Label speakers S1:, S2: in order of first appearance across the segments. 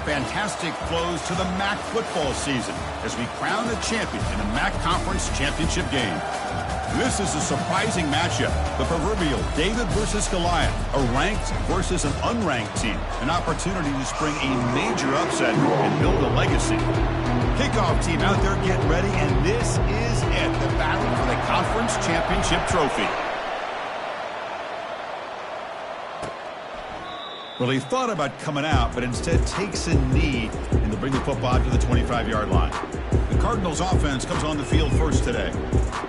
S1: fantastic close to the MAC football season as we crown a champion in the MAC Conference Championship game. This is a surprising matchup. The proverbial David versus Goliath, a ranked versus an unranked team. An opportunity to spring a major upset and build a legacy. Kickoff team out there getting ready, and this is it. The battle for the Conference Championship trophy. Well, he thought about coming out, but instead takes a knee and to bring the football to the 25-yard line. The Cardinals offense comes on the field first today.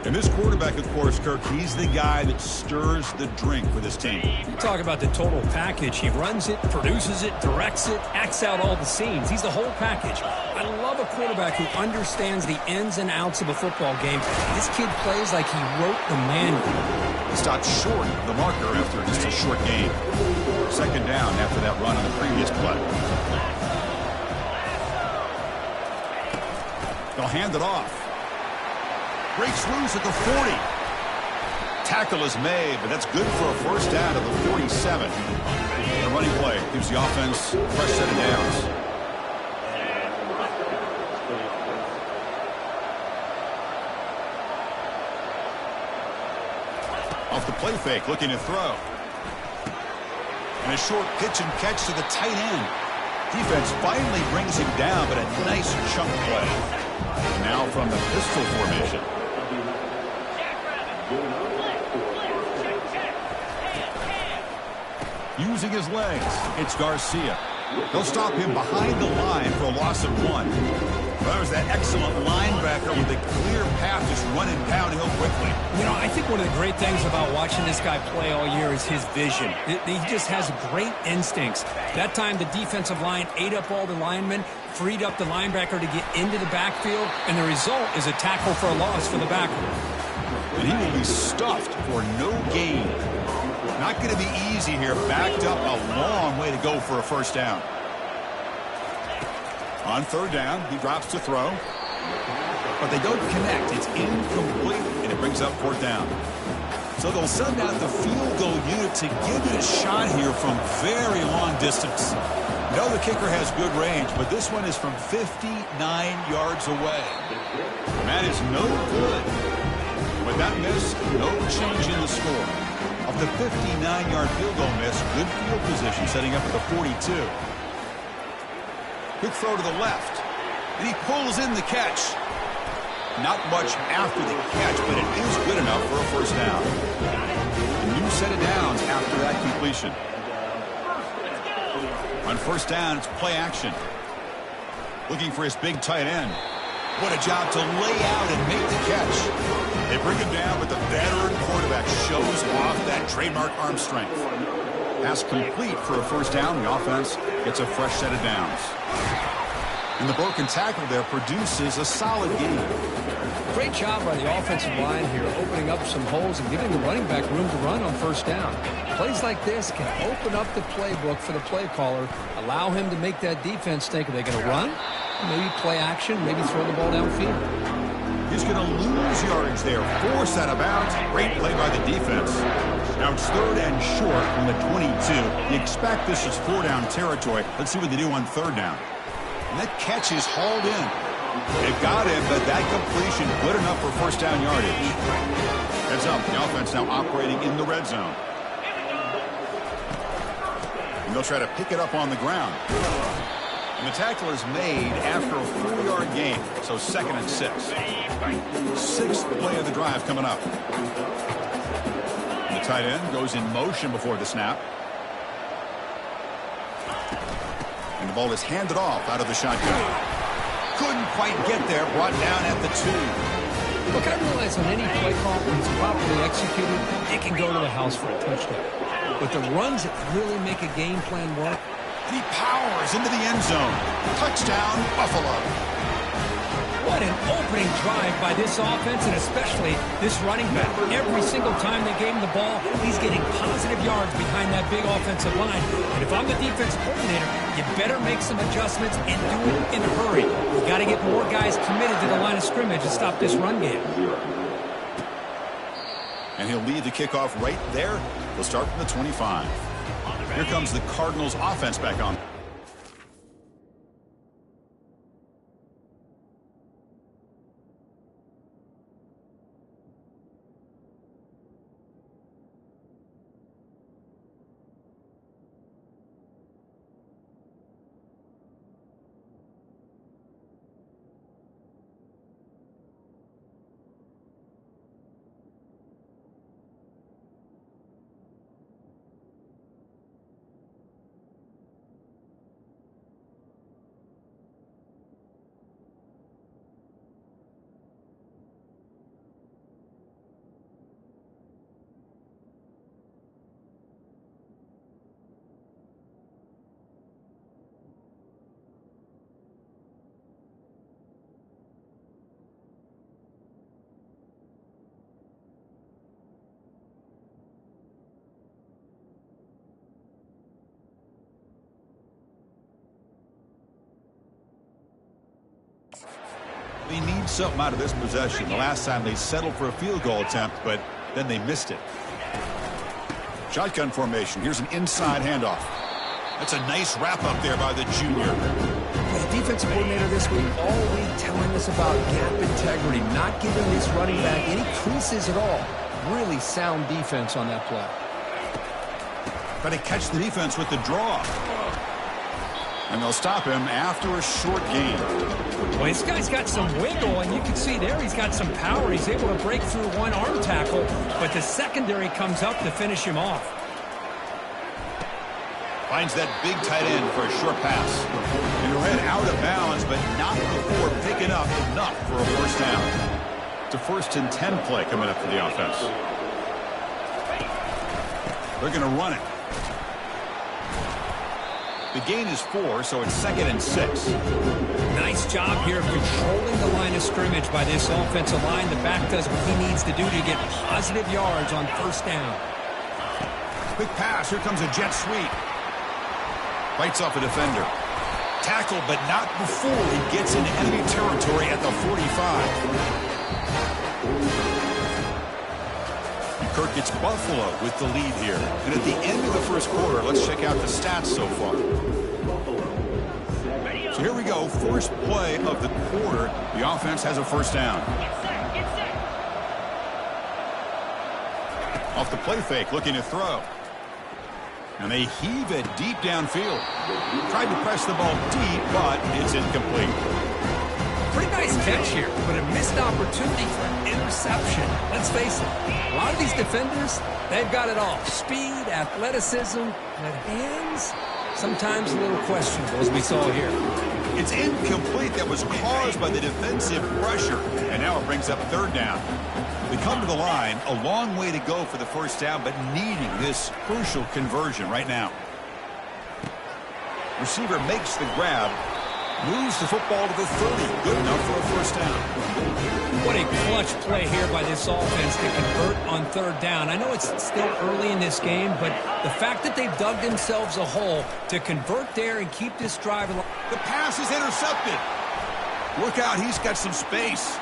S1: And this quarterback, of course, Kirk, he's the guy that stirs the drink for this team.
S2: You talk about the total package. He runs it, produces it, directs it, acts out all the scenes. He's the whole package. I love a quarterback who understands the ins and outs of a football game. This kid plays like he wrote the manual.
S1: He stopped short of the marker after just a short game. Second down after that run on the previous play. They'll hand it off. Breaks loose at the 40. Tackle is made, but that's good for a first down at the 47. The running play gives the offense a fresh set of downs. Off the play fake, looking to throw. And a short pitch and catch to the tight end. Defense finally brings him down, but a nice chunk play. And now from the pistol formation. Using his legs, it's Garcia. They'll stop him behind the line for a loss of 1. That was that excellent linebacker with a clear path just running downhill quickly.
S2: You know, I think one of the great things about watching this guy play all year is his vision. He just has great instincts. That time the defensive line ate up all the linemen, freed up the linebacker to get into the backfield, and the result is a tackle for a loss for the backer.
S1: And he will be stuffed for no gain. Not going to be easy here. Backed up a long way to go for a first down. On third down, he drops to throw. But they don't connect. It's incomplete, and it brings up fourth down. So they'll send out the field goal unit to give it a shot here from very long distance. No, the kicker has good range, but this one is from 59 yards away. And that is no good. With that miss, no change in the score. Of the 59-yard field goal miss, good field position setting up at the 42. Quick throw to the left. And he pulls in the catch. Not much after the catch, but it is good enough for a first down. A new set of downs after that completion. On first down, it's play action. Looking for his big tight end. What a job to lay out and make the catch. They bring him down, but the veteran quarterback shows off that trademark arm strength. Pass complete for a first down. The offense gets a fresh set of downs. And the broken tackle there produces a solid gain.
S2: Great job by the offensive line here, opening up some holes and giving the running back room to run on first down. Plays like this can open up the playbook for the play caller, allow him to make that defense think, are they going to run? Maybe play action, maybe throw the ball downfield.
S1: He's going to lose yardage there. Force out of bounds. Great play by the defense. Now it's third and short from the 22. You expect this is 4-down territory. Let's see what they do on third down. And that catch is hauled in. They've got him, but that completion good enough for first down yardage. Heads up. The offense now operating in the red zone. And they'll try to pick it up on the ground. And the tackle is made after a 4-yard gain, so 2nd and 6. 6th play of the drive coming up. And the tight end goes in motion before the snap. And the ball is handed off out of the shotgun. Couldn't quite get there, brought down at the 2.
S2: Look, I realize on any play call, when it's properly executed, it can go to the house for a touchdown. But the runs that really make a game plan work,
S1: he powers into the end zone. Touchdown, Buffalo.
S2: What an opening drive by this offense, and especially this running back. Every single time they gave him the ball, he's getting positive yards behind that big offensive line. And if I'm the defense coordinator, you better make some adjustments and do it in a hurry. You've got to get more guys committed to the line of scrimmage and stop this run game.
S1: And he'll lead the kickoff right there. We'll start from the 25. Here comes the Cardinals offense back on. They need something out of this possession. The last time they settled for a field goal attempt, but then they missed it. Shotgun formation. Here's an inside handoff. That's a nice wrap up there by the junior.
S2: The defensive coordinator this week all week telling us about gap integrity, not giving this running back any creases at all. Really sound defense on that play.
S1: Try to catch the defense with the draw. And they'll stop him after a short gain.
S2: Well, this guy's got some wiggle, and you can see there he's got some power. He's able to break through one arm tackle, but the secondary comes up to finish him off.
S1: Finds that big tight end for a short pass. And ran out of bounds, but not before picking up enough for a first down. It's a 1st and 10 play coming up for the offense. They're going to run it. The gain is 4, so it's 2nd and 6.
S2: Nice job here of controlling the line of scrimmage by this offensive line. The back does what he needs to do to get positive yards on first down.
S1: Quick pass. Here comes a jet sweep. Bites off a defender. Tackle, but not before he gets into enemy territory at the 45. Kirk gets Buffalo with the lead here. And at the end of the first quarter, let's check out the stats so far. So here we go. First play of the quarter. The offense has a first down. Off the play fake, looking to throw. And they heave it deep downfield. Tried to press the ball deep, but it's incomplete.
S2: Pretty nice catch here, but a missed opportunity for an interception. Let's face it, a lot of these defenders, they've got it all. Speed, athleticism, but hands, sometimes a little questionable, as we saw here.
S1: It's incomplete. That was caused by the defensive pressure. And now it brings up 3rd down. They come to the line, a long way to go for the first down, but needing this crucial conversion right now. Receiver makes the grab. Moves the football to the 30. Good enough for a first down.
S2: What a clutch play here by this offense to convert on 3rd down. I know it's still early in this game, but the fact that they've dug themselves a hole to convert there and keep this drive alive.
S1: The pass is intercepted. Look out, he's got some space.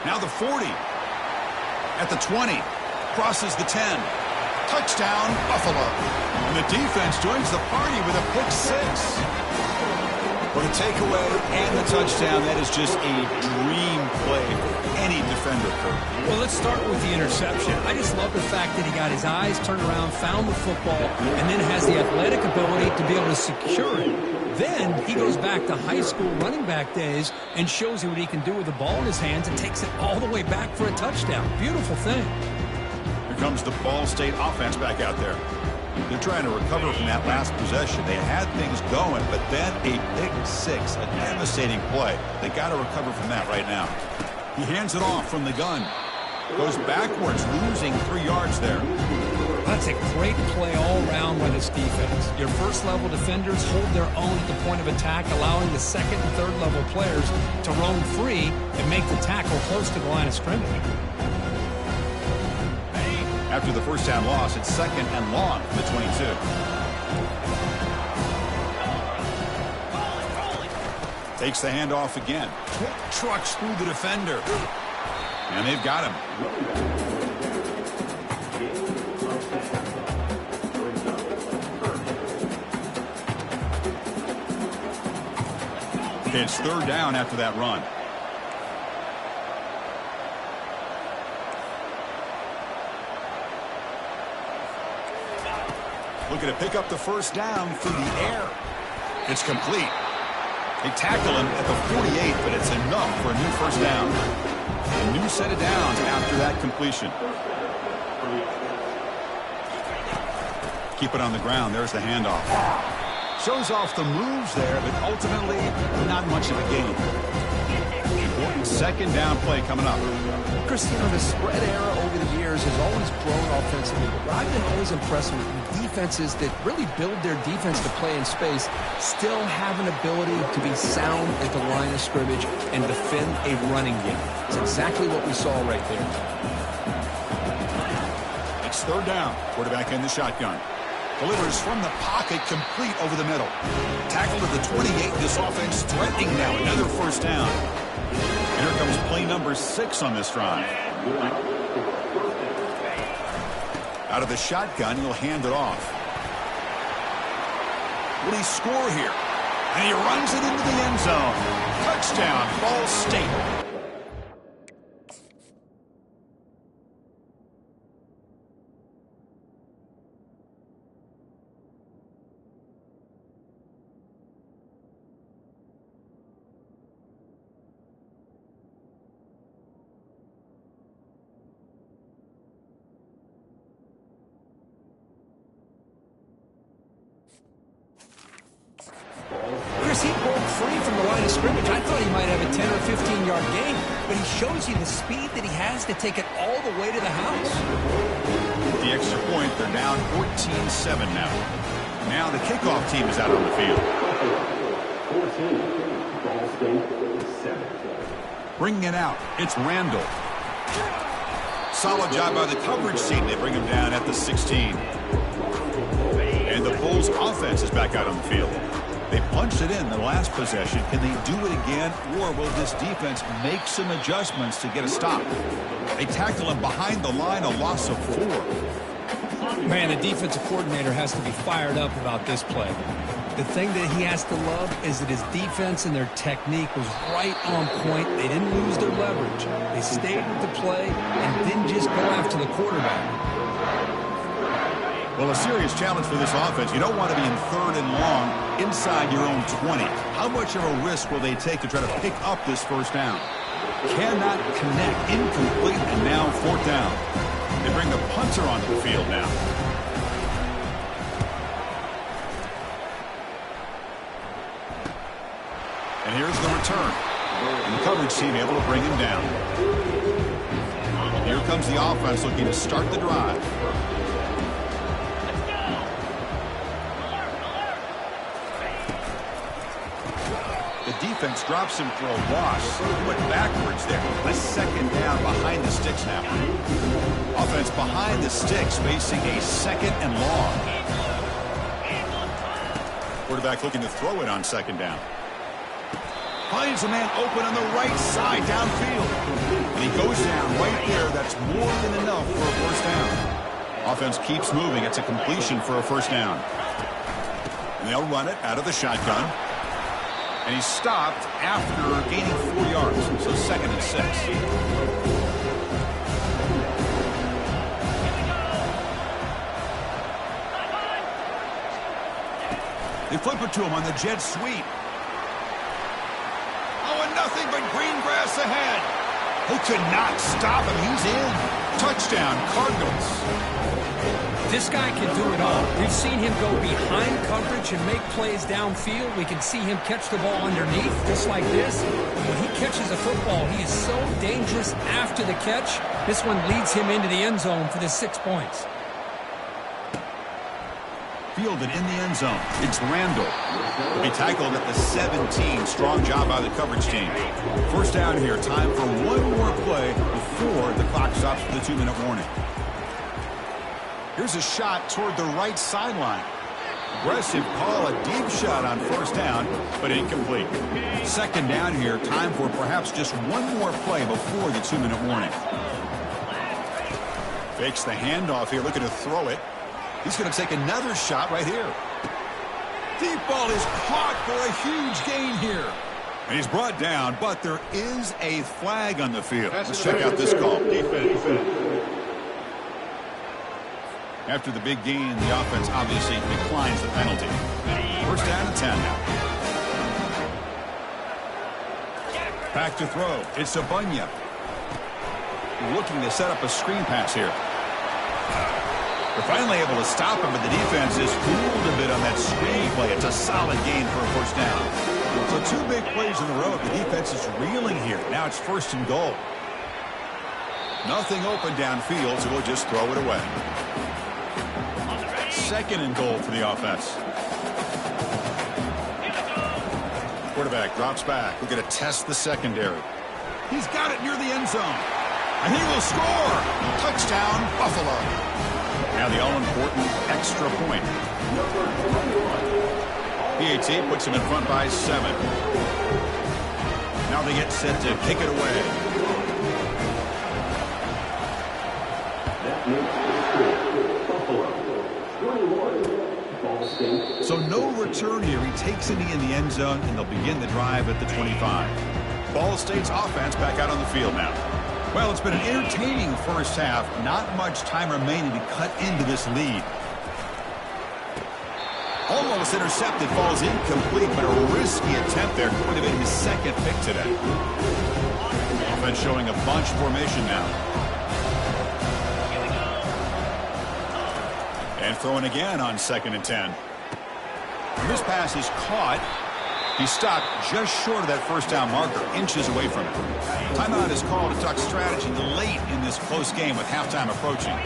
S1: Now the 40. At the 20. Crosses the 10. Touchdown, Buffalo. And the defense joins the party with a pick 6. For the takeaway and the touchdown, that is just a dream play for any defender.
S2: Well, let's start with the interception. I just love the fact that he got his eyes turned around, found the football, and then has the athletic ability to be able to secure it. Then he goes back to high school running back days and shows you what he can do with the ball in his hands and takes it all the way back for a touchdown. Beautiful thing.
S1: Here comes the Ball State offense back out there. They're trying to recover from that last possession. They had things going, but then a pick 6, a devastating play. They got to recover from that right now. He hands it off from the gun. Goes backwards, losing 3 yards there.
S2: That's a great play all around by this defense. Your first-level defenders hold their own at the point of attack, allowing the second and third-level players to roam free and make the tackle close to the line of scrimmage.
S1: After the first down loss, it's 2nd and long from the 22. Takes the handoff again. Trucks through the defender. And they've got him. It's 3rd down after that run. Looking to pick up the first down through the air. It's complete. They tackle him at the 48, but it's enough for a new first down. A new set of downs after that completion. Keep it on the ground. There's the handoff. Shows off the moves there, but ultimately not much of a gain. Important 2nd down play coming up.
S2: Chris, you know, the spread era over the years has always grown offensively, but I've been always impressed with defenses that really build their defense to play in space, still have an ability to be sound at the line of scrimmage and defend a running game. It's exactly what we saw right there.
S1: It's 3rd down. Quarterback in the shotgun. Delivers from the pocket, complete over the middle. Tackled at the 28. This offense threatening now another first down. And here comes play number 6 on this drive. Out of the shotgun, he'll hand it off. Will he score here? And he runs it into the end zone. Touchdown, Ball State.
S2: He broke free from the line of scrimmage. I thought he might have a 10 or 15-yard gain, but he shows you the speed that he has to take it all the way to the house.
S1: The extra point, they're down 14-7 now. Now the kickoff team is out on the field. 14, bringing it out, it's Randall. Solid job by the coverage team. They bring him down at the 16. And the Bulls offense is back out on the field. They punched it in the last possession. Can they do it again, or will this defense make some adjustments to get a stop? They tackle him behind the line, a loss of 4.
S2: Man, the defensive coordinator has to be fired up about this play. The thing that he has to love is that his defense and their technique was right on point. They didn't lose their leverage. They stayed with the play and didn't just go after the quarterback.
S1: Well, a serious challenge for this offense. You don't want to be in 3rd and long inside your own 20. How much of a risk will they take to try to pick up this first down? Cannot connect, incomplete, and now 4th down. They bring the punter onto the field now. And here's the return. And the coverage team able to bring him down. Here comes the offense looking to start the drive. Defense drops him for a loss. Went backwards there. A 2nd down behind the sticks now. Offense behind the sticks facing a 2nd and long. Quarterback looking to throw it on 2nd down. Finds a man open on the right side downfield. And he goes down right there. That's more than enough for a 1st down. Offense keeps moving. It's a completion for a 1st down. And they'll run it out of the shotgun. And he stopped after gaining 4 yards, so 2nd and 6. They flip it to him on the jet sweep. Oh, and nothing but green grass ahead. They could not stop him. He's in. Touchdown, Cardinals.
S2: This guy can do it all. We've seen him go behind coverage and make plays downfield. We can see him catch the ball underneath, just like this. When he catches a football, he is so dangerous after the catch. This one leads him into the end zone for the 6 points.
S1: Fielded in the end zone. It's Randall. Will be tackled at the 17. Strong job by the coverage team. 1st down here. Time for one more play before the clock stops for the 2-minute warning. Here's a shot toward the right sideline. Aggressive call, a deep shot on 1st down, but incomplete. 2nd down here. Time for perhaps just one more play before the 2-minute warning. Fakes the handoff here, looking to throw it. He's going to take another shot right here. Deep ball is caught for a huge gain here. And he's brought down, but there is a flag on the field. Let's check out this call. Defense. After the big gain, the offense obviously declines the penalty. 1st down and 10 now. Back to throw. It's Abunya. Looking to set up a screen pass here. They're finally able to stop him, but the defense is fooled a bit on that screen play. It's a solid gain for a 1st down. So 2 big plays in a row. The defense is reeling here. Now it's 1st and goal. Nothing open downfield, so we'll just throw it away. 2nd and goal for the offense. Quarterback drops back. We're going to test the secondary. He's got it near the end zone. And he will score. Touchdown, Buffalo. Now the all-important extra point. PAT puts him in front by 7. Now Now they get set to kick it away. So no return here. He takes a knee in the end zone, and they'll begin the drive at the 25. Ball State's offense back out on the field now. Well, it's been an entertaining first half. Not much time remaining to cut into this lead. Almost intercepted, falls incomplete, but a risky attempt there. Could have been his second pick today. Offense showing a bunch formation now. And throwing again on 2nd and 10. And this pass is caught. He stopped just short of that first down marker, inches away from it. Timeout is called to talk strategy late in this close game with halftime approaching.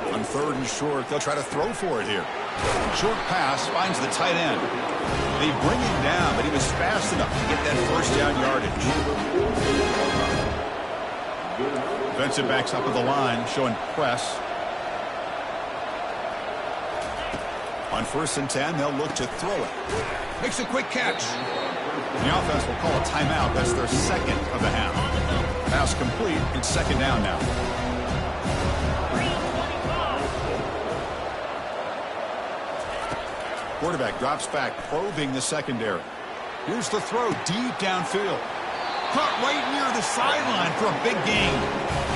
S1: On 3rd and short, they'll try to throw for it here. Short pass finds the tight end. They bring him down, but he was fast enough to get that first down yardage. Defensive backs up at the line, showing press. On 1st and 10, they'll look to throw it. Makes a quick catch. The offense will call a timeout. That's their second of the half. Pass complete. It's 2nd down now. Quarterback drops back, probing the secondary. Here's the throw deep downfield. Caught right near the sideline for a big gain.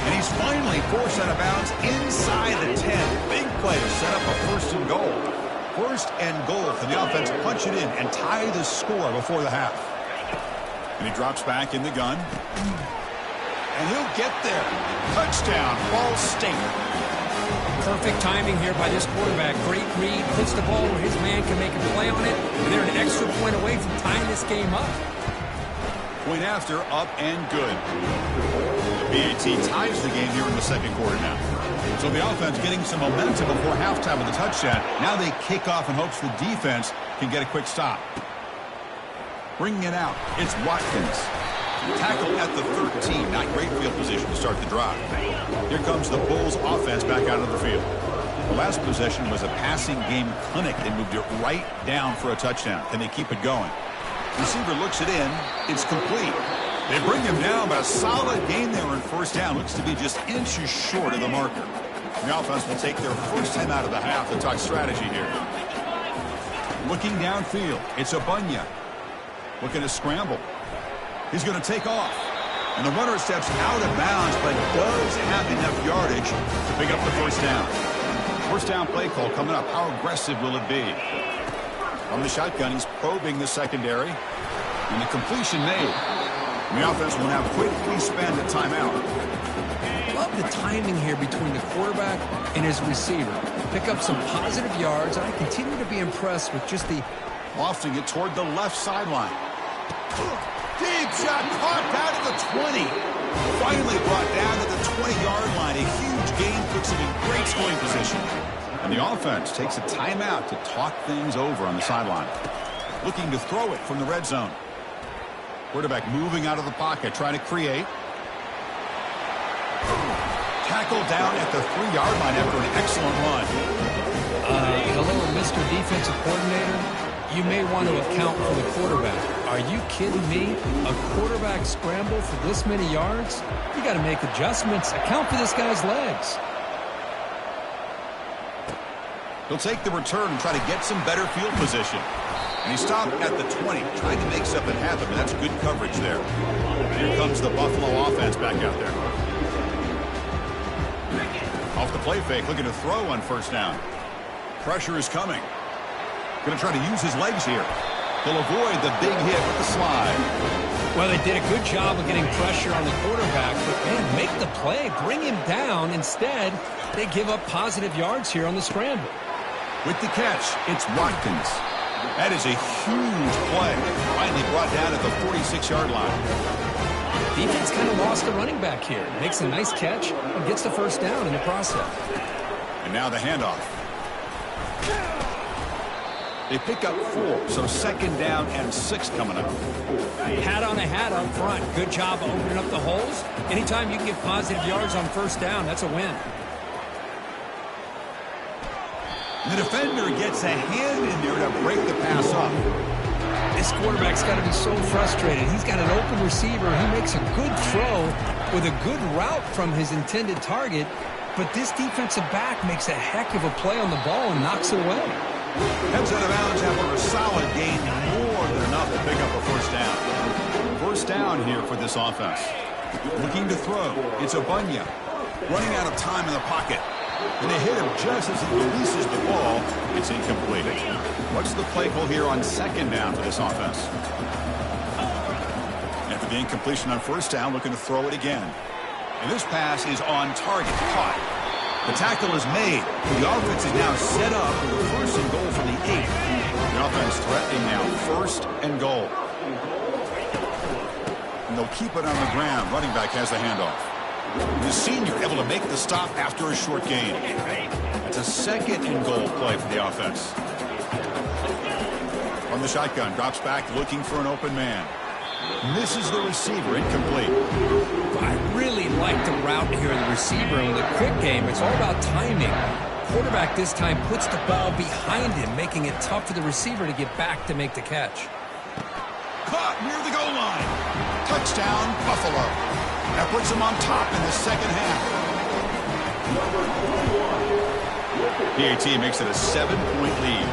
S1: And he's finally forced out of bounds inside the 10. Big play to set up a 1st and goal. 1st and goal. Can the offense punch it in and tie the score before the half? And he drops back in the gun. And he'll get there. Touchdown, Ball State.
S2: Perfect timing here by this quarterback. Great read. Puts the ball where his man can make a play on it. And they're an extra point away from tying this game up.
S1: Point after, up and good. The BAT ties the game here in the 2nd quarter now. So the offense getting some momentum before halftime with a touchdown. Now they kick off in hopes the defense can get a quick stop. Bringing it out, it's Watkins. Tackle at the 13. Not great field position to start the drive. Here comes the Bulls offense back out of the field. The last possession was a passing game clinic. They moved it right down for a touchdown. Can they keep it going? Receiver looks it in. It's complete. They bring him down, but a solid gain there in 1st down. Looks to be just inches short of the marker. The offense will take their first time out of the half to talk strategy here. Looking downfield, it's Abunya. Looking to scramble. He's going to take off. And the runner steps out of bounds, but does have enough yardage to pick up the 1st down. 1st down play call coming up. How aggressive will it be? On the shotgun, he's probing the secondary. And the completion made. And the offense will now quickly spend a timeout.
S2: Love the timing here between the quarterback and his receiver. Pick up some positive yards, and I continue to be impressed with just the...
S1: Lofting it toward the left sideline. Deep shot caught down to the 20. Finally brought down to the 20-yard line. A huge gain puts him in great scoring position. And the offense takes a timeout to talk things over on the sideline. Looking to throw it from the red zone. Quarterback moving out of the pocket, trying to create. Tackled down at the 3-yard line after an excellent run.
S2: Hello, Mr. Defensive Coordinator. You may want to account for the quarterback. Are you kidding me? A quarterback scramble for this many yards? You got to make adjustments. Account for this guy's legs.
S1: He'll take the return and try to get some better field position. And he stopped at the 20, trying to make something happen, and that's good coverage there. Here comes the Buffalo offense back out there. Off the play fake, looking to throw on 1st down. Pressure is coming. Going to try to use his legs here. He'll avoid the big hit with the slide.
S2: Well, they did a good job of getting pressure on the quarterback, but, man, make the play. Bring him down. Instead, they give up positive yards here on the scramble.
S1: With the catch, it's Watkins. That is a huge play. Finally brought down at the 46-yard line.
S2: Defense kind of lost the running back here. Makes a nice catch and gets the 1st down in the process.
S1: And now the handoff. They pick up 4, so 2nd down and 6 coming up.
S2: Hat on a hat up front. Good job of opening up the holes. Anytime you can get positive yards on 1st down, that's a win.
S1: The defender gets a hand in there to break the pass up.
S2: This quarterback's got to be so frustrated. He's got an open receiver. He makes a good throw with a good route from his intended target, but this defensive back makes a heck of a play on the ball and knocks it away.
S1: Heads out of bounds after a solid gain, more than enough to pick up a first down. First down here for this offense. Looking to throw. It's Obunya. Running out of time in the pocket. And they hit him just as he releases the ball. It's incomplete. What's the play call here on second down for this offense? After the incompletion on first down, looking to throw it again. And this pass is on target. Caught. The tackle is made. The offense is now set up for the first and goal from the 8. The offense threatening now first and goal. And they'll keep it on the ground. Running back has the handoff. The senior able to make the stop after a short gain. That's a second and goal play for the offense. From the shotgun, drops back looking for an open man. Misses the receiver, incomplete.
S2: I really like the route here of the receiver. And with a quick game, it's all about timing. Quarterback this time puts the ball behind him, making it tough for the receiver to get back to make the catch.
S1: Caught near the goal line. Touchdown, Buffalo. That puts him on top in the second half. PAT makes it a 7-point lead.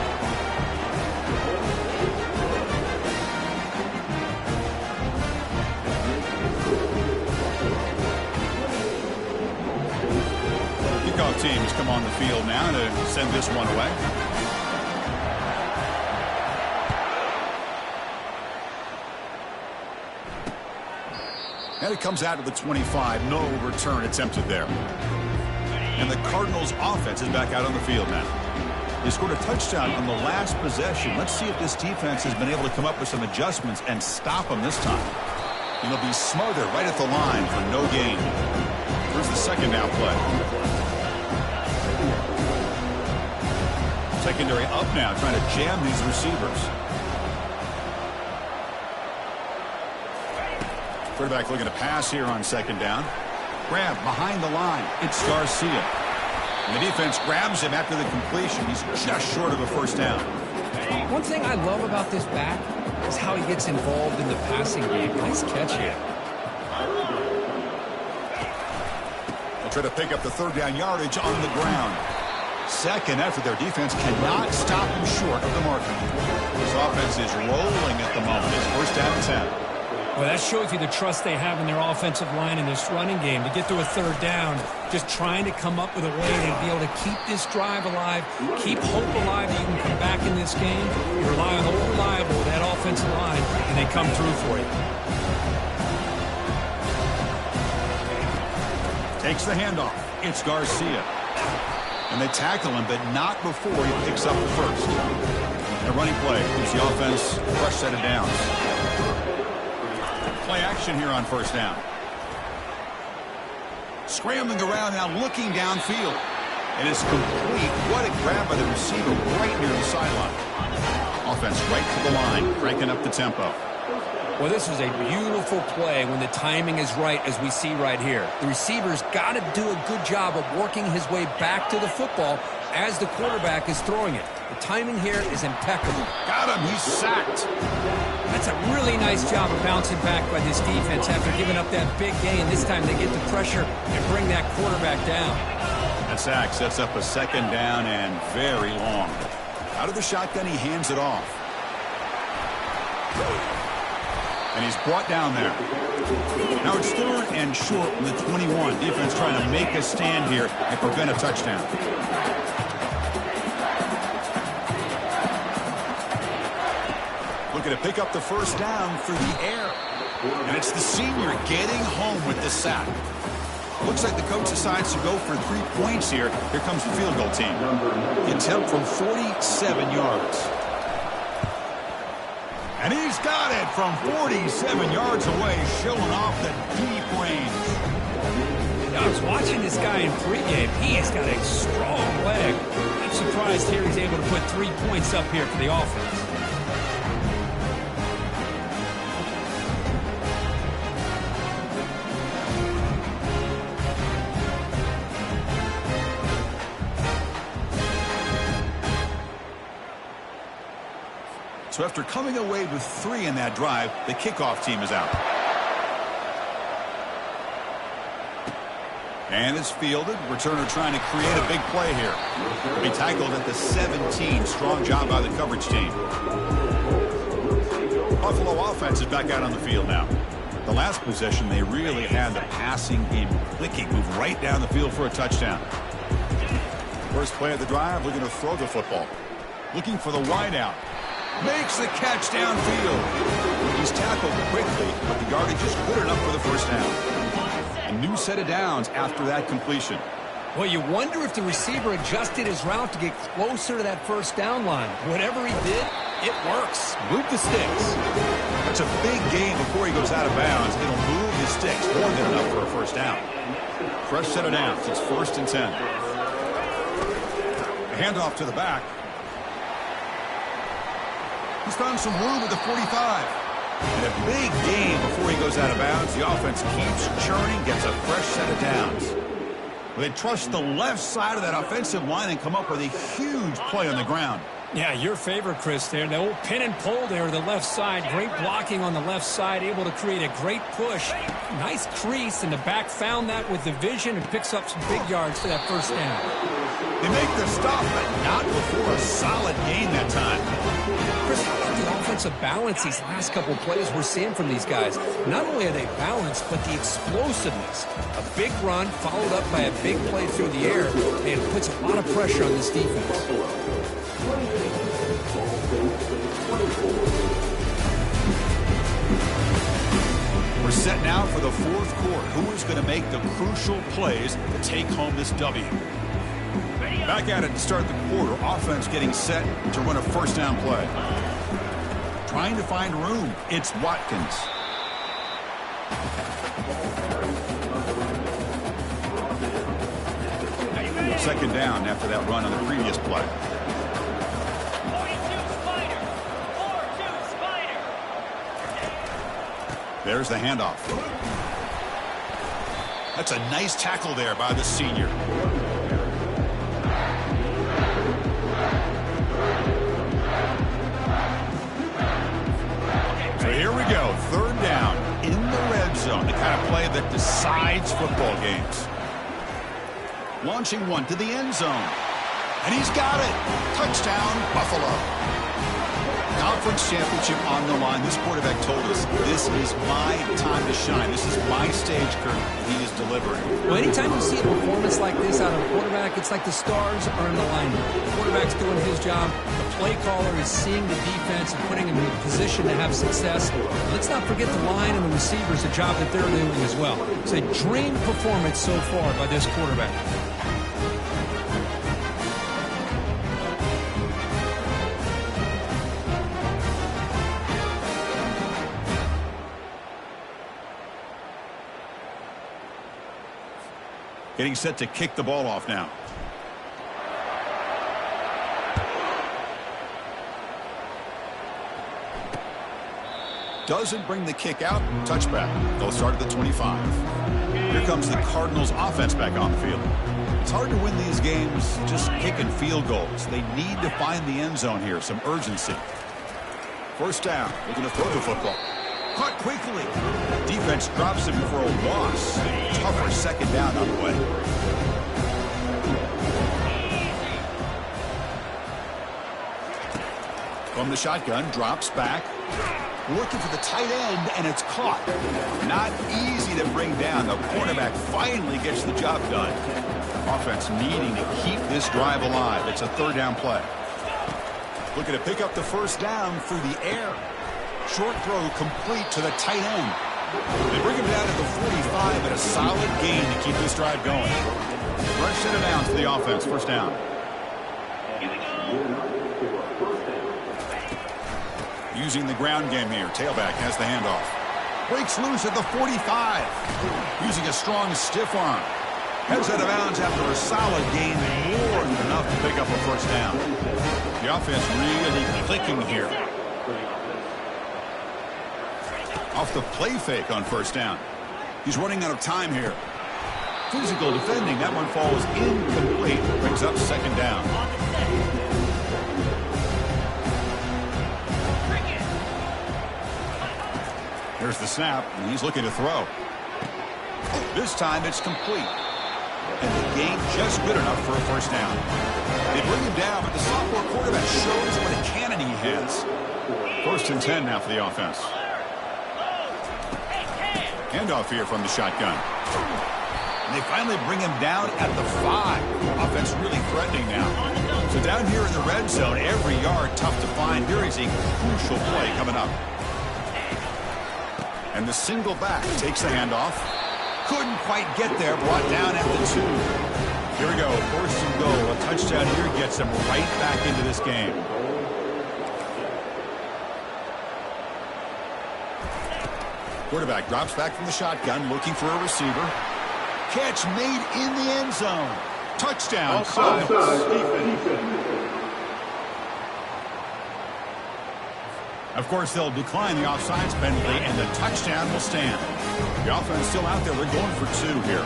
S1: Kickoff team has come on the field now to send this one away. And it comes out to the 25. No return attempted there. And the Cardinals offense is back out on the field now. They scored a touchdown on the last possession. Let's see if this defense has been able to come up with some adjustments and stop them this time. And they'll be smothered right at the line for no gain. Here's the second down play. Secondary up now, trying to jam these receivers. Quarterback looking to pass here on second down. Grab behind the line. It's Garcia. And the defense grabs him after the completion. He's just short of a first down.
S2: One thing I love about this back is how he gets involved in the passing game. Nice catch here.
S1: They'll try to pick up the third down yardage on the ground. Second effort, their defense cannot stop him short of the marker. This offense is rolling at the moment. It's first down and 10.
S2: Well, that shows you the trust they have in their offensive line in this running game. To get to a third down, just trying to come up with a way to be able to keep this drive alive, keep hope alive that you can come back in this game. You rely on the reliable, that offensive line, and they come through for you.
S1: Takes the handoff. It's Garcia. And they tackle him, but not before he picks up the first. A running play gives the offense a fresh set of downs. Play action here on first down. Scrambling around now, looking downfield. And it's complete. What a grab by the receiver right near the sideline. Offense right to the line, cranking up the tempo.
S2: Well, this is a beautiful play when the timing is right, as we see right here. The receiver's got to do a good job of working his way back to the football as the quarterback is throwing it. The timing here is impeccable.
S1: Got him. He's sacked.
S2: That's a really nice job of bouncing back by this defense after giving up that big gain. This time they get the pressure and bring that quarterback down.
S1: That sack sets up a second down and very long. Out of the shotgun, he hands it off. And he's brought down there. Now it's third and short from the 21. Defense trying to make a stand here and prevent a touchdown. Looking to pick up the first down through the air. And it's the senior getting home with the sack. Looks like the coach decides to go for 3 points here. Here comes the field goal team. The attempt from 47 yards. And he's got it from 47 yards away, showing off the deep range.
S2: I was watching this guy in pregame. He has got a strong leg. I'm surprised here he's able to put 3 points up here for the offense.
S1: So after coming away with 3 in that drive, the kickoff team is out. And it's fielded. Returner trying to create a big play here. He tackled at the 17. Strong job by the coverage team. Buffalo offense is back out on the field now. The last possession, they really had the passing game clicking. Move right down the field for a touchdown. First play of the drive, looking to throw the football. Looking for the wideout. Makes the catch downfield. He's tackled quickly, but the yardage is good enough for the first down. A new set of downs after that completion.
S2: Well, you wonder if the receiver adjusted his route to get closer to that first down line. Whatever he did, it works. Move the sticks.
S1: That's a big gain before he goes out of bounds. It'll move his sticks more than enough for a first down. Fresh set of downs. It's 1st and 10. A handoff to the back. He's found some room at the 45. And a big gain before he goes out of bounds. The offense keeps churning, gets a fresh set of downs. They trust the left side of that offensive line and come up with a huge play on the ground.
S2: Yeah, your favorite, Chris, there. The old pin and pull there to the left side. Great blocking on the left side, able to create a great push. Nice crease, and the back found that with the vision and picks up some big yards for that first down.
S1: They make the stop, but not before a solid gain that time.
S2: Chris, how about the offensive balance these last couple of plays we're seeing from these guys? Not only are they balanced, but the explosiveness. A big run followed up by a big play through the air, and it puts a lot of pressure on this defense.
S1: We're set now for the 4th quarter. Who is going to make the crucial plays to take home this W? Back at it to start the quarter. Offense getting set to run a first down play. Trying to find room. It's Watkins. Second down after that run on the previous play. There's the handoff. That's a nice tackle there by the senior. So here we go. 3rd down in the red zone. The kind of play that decides football games. Launching one to the end zone. And he's got it. Touchdown, Buffalo. Conference championship on the line. This quarterback told us, this is my time to shine. This is my stage curtain, and he is delivering.
S2: Well, anytime you see a performance like this out of a quarterback, it's like the stars are in alignment. The quarterback's doing his job. The play caller is seeing the defense and putting him in a position to have success. Let's not forget the line and the receivers, the job that they're doing as well. It's a dream performance so far by this quarterback.
S1: Getting set to kick the ball off now. Doesn't bring the kick out. Touchback. They'll start at the 25. Here comes the Cardinals offense back on the field. It's hard to win these games just kicking field goals. They need to find the end zone here. Some urgency. First down. Looking to throw the football. Caught quickly. Defense drops him for a loss. Tougher second down on the way. From the shotgun, drops back. Looking for the tight end, and it's caught. Not easy to bring down. The quarterback finally gets the job done. Offense needing to keep this drive alive. It's a 3rd down play. Looking to pick up the first down through the air. Short throw complete to the tight end. They bring him down to the 45 and a solid gain to keep this drive going. Fresh set of downs for the offense. First down. Using the ground game here. Tailback has the handoff. Breaks loose at the 45. Using a strong stiff arm. Heads out of bounds after a solid gain. More than enough to pick up a first down. The offense really clicking here. Off the play fake on first down. He's running out of time here. Physical defending. That one falls incomplete. Brings up second down. There's the snap, and he's looking to throw. This time it's complete. And the game just good enough for a first down. They bring him down, but the sophomore quarterback shows what a cannon he has. 1st and 10 now for the offense. Handoff here from the shotgun. And they finally bring him down at the 5. Offense really threatening now. So down here in the red zone, every yard tough to find. Here is a crucial play coming up. And the single back takes the handoff. Couldn't quite get there, brought down at the 2. Here we go, 1st and goal. A touchdown here gets them right back into this game. Quarterback drops back from the shotgun, looking for a receiver. Catch made in the end zone. Touchdown, Cardinals. Of course, they'll decline the offsides penalty, and the touchdown will stand. The offense still out there. They're going for 2 here.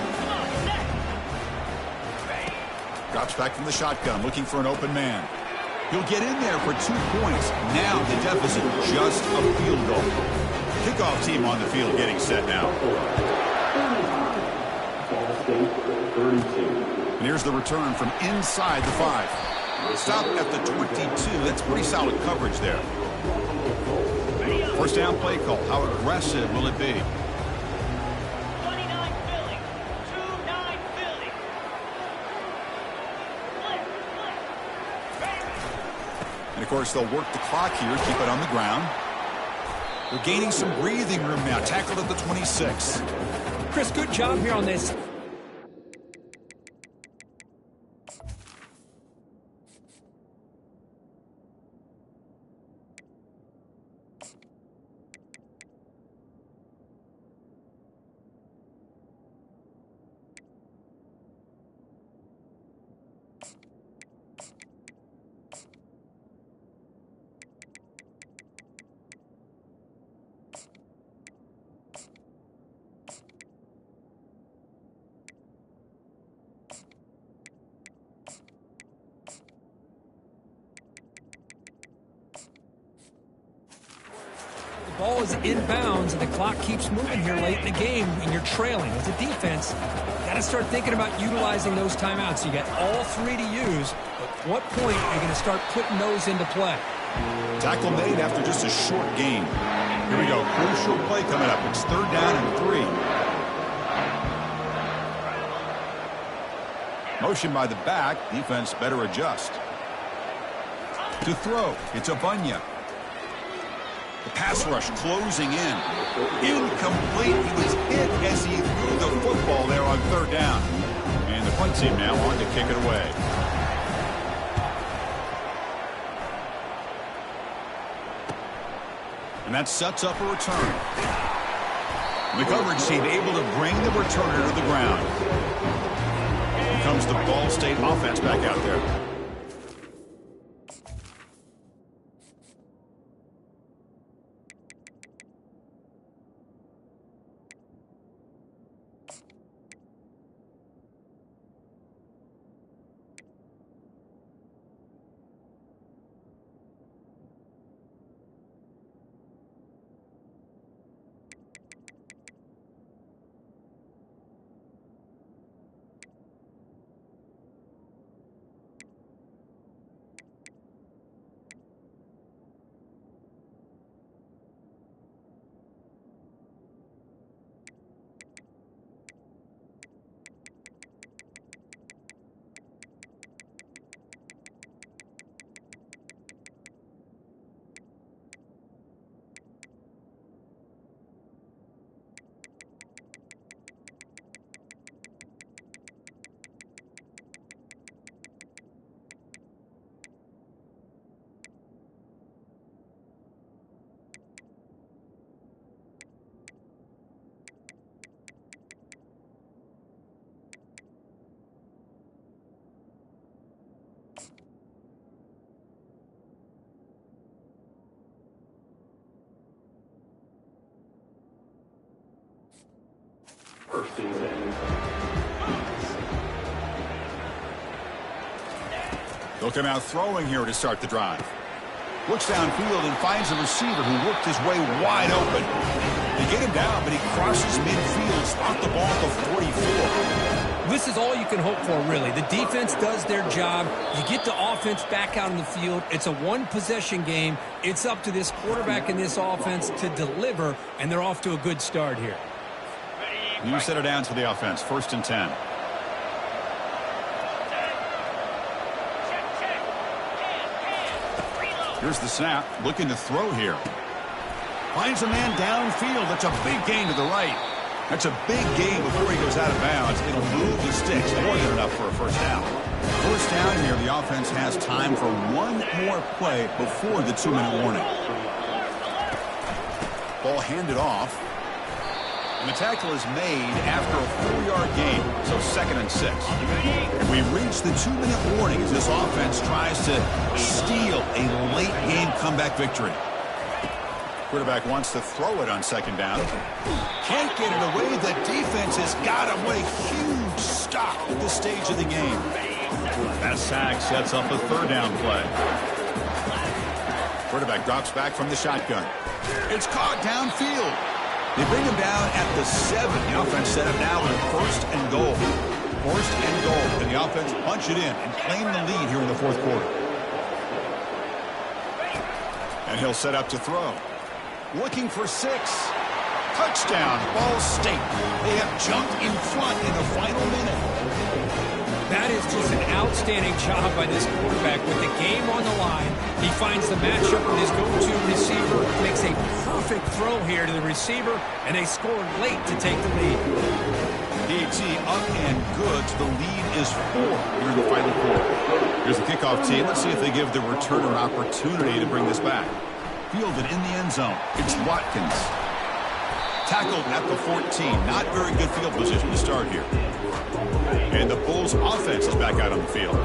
S1: Drops back from the shotgun, looking for an open man. He'll get in there for 2 points. Now the deficit just a field goal. Kickoff team on the field getting set now. And here's the return from inside the 5. Stop at the 22. That's pretty solid coverage there. First down play call. How aggressive will it be?
S3: 29 Philly. 2-9 Philly.
S1: And of course, they'll work the clock here, keep it on the ground. They're gaining some breathing room now. Tackled at the 26.
S2: Chris, good job here on this. The ball is inbounds, and the clock keeps moving here late in the game, and you're trailing. As a defense, you got to start thinking about utilizing those timeouts. You got all 3 to use. At what point are you going to start putting those into play?
S1: Tackle made after just a short gain. Here we go. Crucial play coming up. It's 3rd down and 3. Motion by the back. Defense better adjust. To throw. It's Abunya. The pass rush closing in. Incomplete. He was hit as he threw the football there on 3rd down. And the punt team now on to kick it away. And that sets up a return. The coverage team able to bring the returner to the ground. Here comes the Ball State offense back out there. They'll come out throwing here to start the drive. Looks downfield and finds a receiver who worked his way wide open. They get him down, but he crosses midfield, spot the ball at the 44.
S2: This is all you can hope for, really. The defense does their job. You get the offense back out on the field. It's a one-possession game. It's up to this quarterback and this offense to deliver, and they're off to a good start here.
S1: You set it down to the offense. 1st and 10. Here's the snap. Looking to throw here. Finds a man downfield. That's a big gain to the right. That's a big gain before he goes out of bounds. It'll move the sticks. More than enough for a first down. First down here, the offense has time for one more play before the 2-minute warning. Ball handed off. And the tackle is made after a 4-yard gain, so 2nd and 6. And we reach the 2-minute warning as this offense tries to steal a late-game comeback victory. Quarterback wants to throw it on 2nd down. Can't get it away. The defense has got him. What a huge stop at this stage of the game. That sack sets up a 3rd down play. Quarterback drops back from the shotgun. It's caught downfield. They bring him down at the 7. The offense set up now with 1st and goal. 1st and goal. And the offense punch it in and claim the lead here in the 4th quarter. And he'll set up to throw. Looking for 6. Touchdown, Ball State. They have jumped in front in the final minute.
S2: That is just an outstanding job by this quarterback with the game on the line. He finds the matchup with his go-to receiver, makes a perfect throw here to the receiver, and they score late to take the lead.
S1: DT up and good. The lead is 4 here in the final quarter. Here's the kickoff team. Let's see if they give the returner opportunity to bring this back. Fielded in the end zone. It's Watkins. Tackled at the 14. Not very good field position to start here. And the Bulls offense is back out on the field.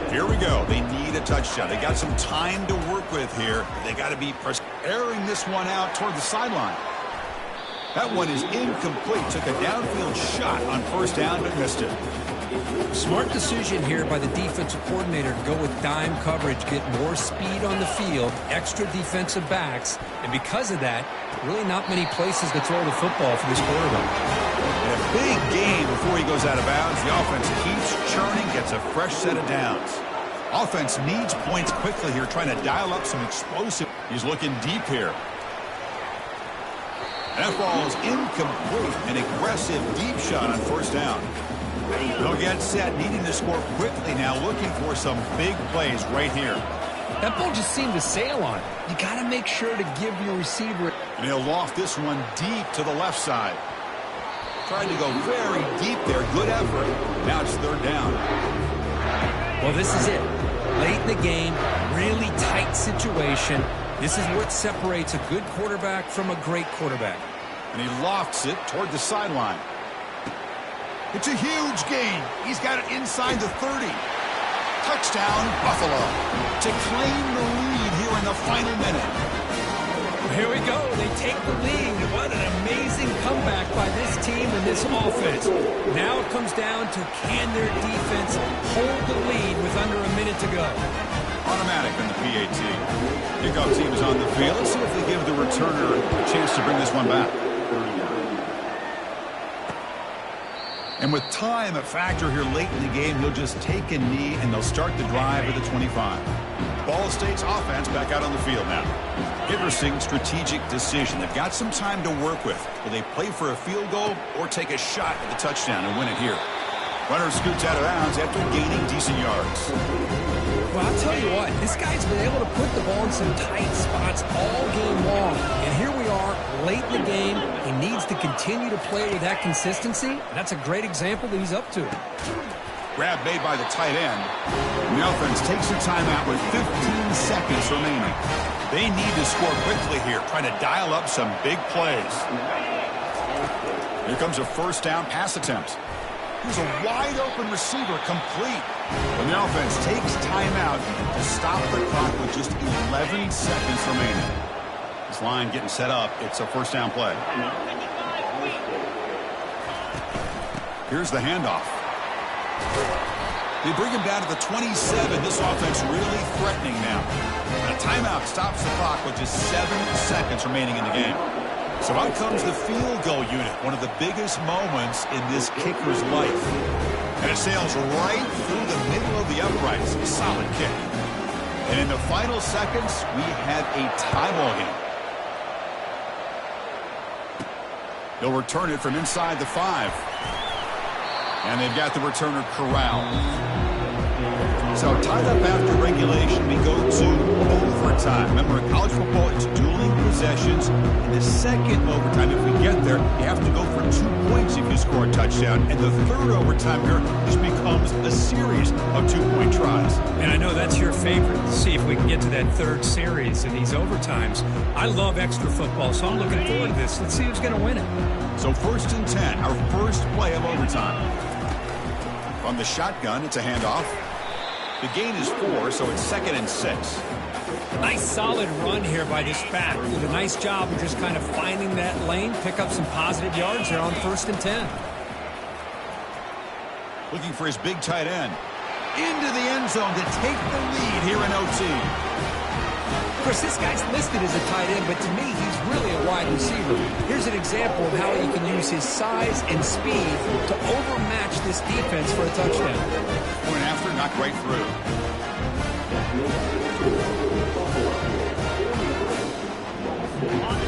S1: Here we go. They need a touchdown. They got some time to work with here. They got to be airing this one out toward the sideline. That one is incomplete. Took a downfield shot on 1st down, but missed it.
S2: Smart decision here by the defensive coordinator to go with dime coverage, get more speed on the field, extra defensive backs, and because of that, really not many places to throw the football for this quarterback.
S1: And a big gain before he goes out of bounds. The offense keeps churning, gets a fresh set of downs. Offense needs points quickly here, trying to dial up some explosive. He's looking deep here. That ball is incomplete. An aggressive deep shot on 1st down. They'll get set, needing to score quickly now, looking for some big plays right here.
S2: That ball just seemed to sail on. You got to make sure to give your receiver.
S1: And he'll loft this one deep to the left side. Trying to go very deep there. Good effort. Now it's 3rd down.
S2: Well, this is it. Late in the game, really tight situation. This is what separates a good quarterback from a great quarterback.
S1: And he lofts it toward the sideline. It's a huge gain. He's got it inside the 30. Touchdown, Buffalo, to claim the lead here in the final minute.
S2: Here we go. They take the lead. What an amazing comeback by this team and this offense. Now it comes down to can their defense hold the lead with under a minute to go.
S1: Automatic on the PAT. Kickoff team is on the field. Let's see if they give the returner a chance to bring this one back. And with time a factor here late in the game, he'll just take a knee and they'll start the drive at the 25. Ball State's offense back out on the field now. Interesting strategic decision. They've got some time to work with. Will they play for a field goal or take a shot at the touchdown and win it here? Runner scoots out of bounds after gaining decent yards.
S2: Well, I'll tell you what, this guy's been able to put the ball in some tight spots all game long. And here we are, late in the game. He needs to continue to play with that consistency. And that's a great example that he's up to.
S1: Grab made by the tight end. And the offense takes a timeout with 15 seconds remaining. They need to score quickly here, trying to dial up some big plays. Here comes a 1st down pass attempt. Here's a wide-open receiver, complete. And the offense takes timeout to stop the clock with just 11 seconds remaining. This line getting set up. It's a 1st down play. Here's the handoff. They bring him down to the 27. This offense really threatening now. Timeout stops the clock with just 7 seconds remaining in the game. So out comes the field goal unit, one of the biggest moments in this kicker's life. And it sails right through the middle of the uprights. Solid kick. And in the final seconds, we have a tie ball game. They'll return it from inside the 5. And they've got the returner corralled. So tied up after regulation, we go to overtime. Remember, in college football, it's dueling possessions. In the second overtime, if we get there, you have to go for 2 points if you score a touchdown. And the third overtime here, this becomes a series of 2-point tries.
S2: And I know that's your favorite. See if we can get to that third series in these overtimes. I love extra football, so I'm looking forward to this. Let's see who's going to win it.
S1: So 1st and 10, our first play of overtime. From the shotgun, it's a handoff. The gain is 4, so it's 2nd and 6.
S2: Nice solid run here by this back. Did a nice job of just kind of finding that lane, pick up some positive yards there on 1st and 10.
S1: Looking for his big tight end. Into the end zone to take the lead here in OT.
S2: Of course, this guy's listed as a tight end, but to me, he's really a wide receiver. Here's an example of how he can use his size and speed to overmatch this defense for a touchdown.
S1: Point after, knocked right through.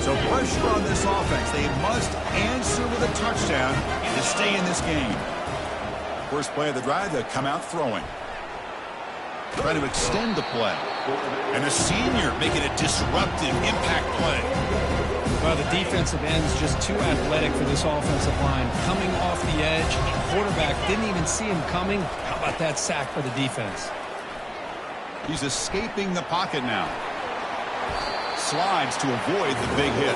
S1: So pressure on this offense. They must answer with a touchdown to stay in this game. First play of the drive, they'll come out throwing. Trying to extend the play. And the senior making a disruptive impact play.
S2: Well, the defensive end's just too athletic for this offensive line. Coming off the edge, quarterback didn't even see him coming. How about that sack for the defense?
S1: He's escaping the pocket now. Slides to avoid the big hit.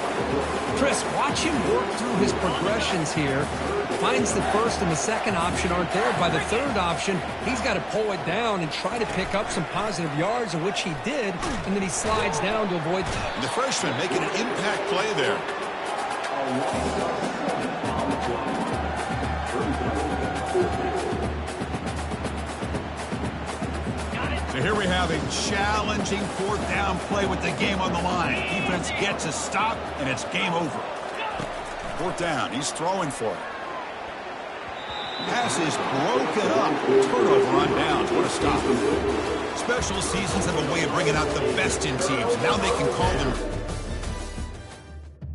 S2: Chris, watch him work through his progressions here. Finds the first and the second option aren't there. By the third option, he's got to pull it down and try to pick up some positive yards, of which he did, and then he slides down to avoid.
S1: The freshman making an impact play there. So here we have a challenging 4th down play with the game on the line. Defense gets a stop, and it's game over. 4th down, he's throwing for it. Pass is broken up. Turnover on downs. What a stop. Special seasons have a way of bringing out the best in teams. Now they can call them